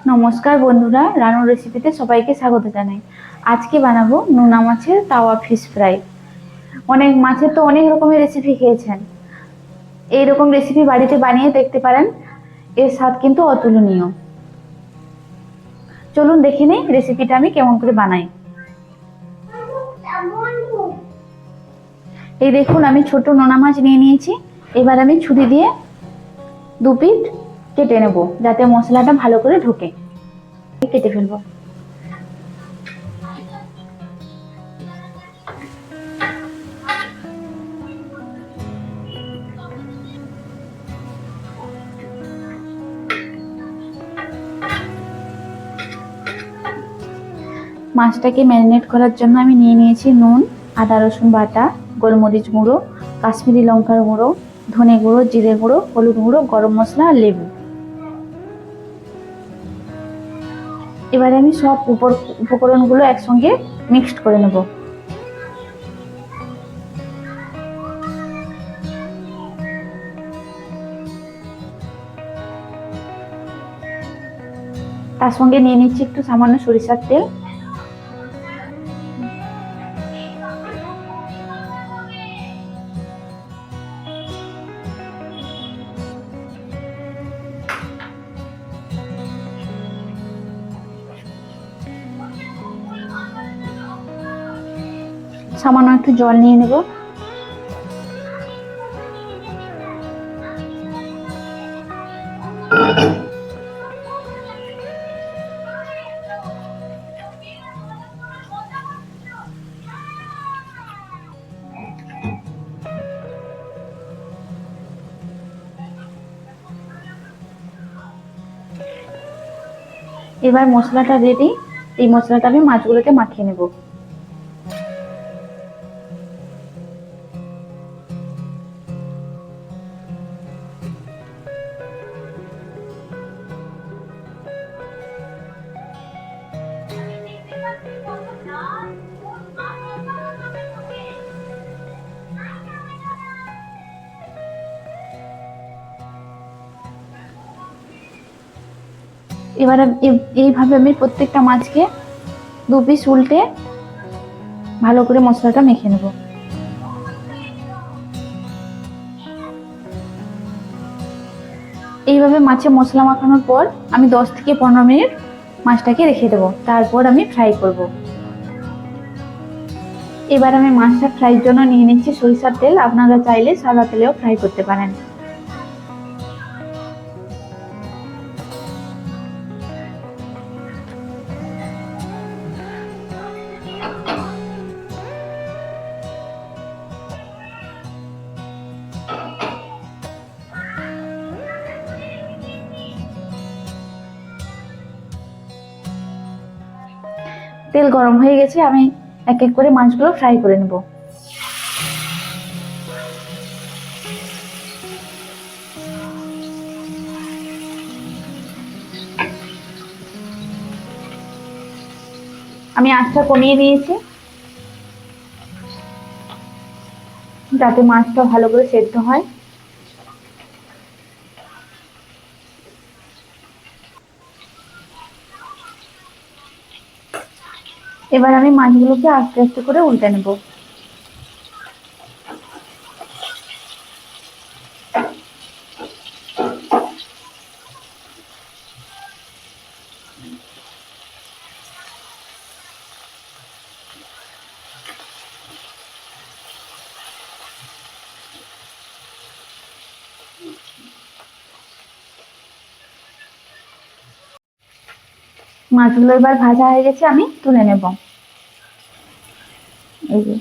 নমস্কার বন্ধুরা, রানুর রেসিপিতে সবাইকে স্বাগত জানাই। আজকে বানাবো নোনা মাছের তাওয়া ফিশ ফ্রাই। অনেক মাছের তো অনেক রকমের রেসিপি খেয়েছেন, এইরকম রেসিপি বাড়িতে বানিয়ে দেখতে পারেন। এর স্বাদ কিন্তু অতুলনীয়। চলুন দেখে নেই রেসিপিটা আমি কেমন করে বানাই। এই দেখুন, আমি ছোট নোনা মাছ নিয়ে নিয়েছি। এবার আমি ছুরি দিয়ে দু পিস কেটে নেব, যাতে মশলাটা ভালো করে ঢোকে। কেটে ফেলবো। মাছটাকে ম্যারিনেট করার জন্য আমি নিয়ে নিয়েছি নুন, আদা রসুন বাটা, গোলমরিচ গুঁড়ো, কাশ্মীরি লঙ্কার গুঁড়ো, ধনে গুঁড়ো, জিরে গুঁড়ো, হলুদ গুঁড়ো, গরম মশলা আর লেবু। এবারে আমি সব উপকরণগুলো একসঙ্গে মিক্সড করে নেব। তার সঙ্গে নিয়ে নিচ্ছি একটু সামান্য সরিষার তেল। সামান্য একটু জল নিয়ে নেব। এবার মশলাটা রেডি। এই মশলাটা আমি মাছগুলোতে মাখিয়ে নেব। এবার এইভাবে আমি প্রত্যেকটা মাছকে দু পিস উল্টে ভালো করে মশলাটা মেখে নেব। এইভাবে মাছে মশলা মাখানোর পর আমি 10 থেকে 15 মিনিট মাছটাকে রেখে দেবো। তারপর আমি ফ্রাই করব। এবার আমি মাছটা ফ্রাইয়ের জন্য নিয়ে নিচ্ছি সরিষার তেল। আপনারা চাইলে সাদা তেলেও ফ্রাই করতে পারেন। তেল গরম হয়ে গেছে, আমি এক এক করে মাছগুলো ফ্রাই করে নেব। আমি আঁচটা কমিয়ে দিয়েছি, যাতে মাছটা ভালো করে সেদ্ধ হয়। এবার আমি মাছগুলোকে আস্তে আস্তে করে উল্টে নেব। মাছগুলো এবার ভাজা হয়ে গেছে, আমি তুলে নেব। এই যে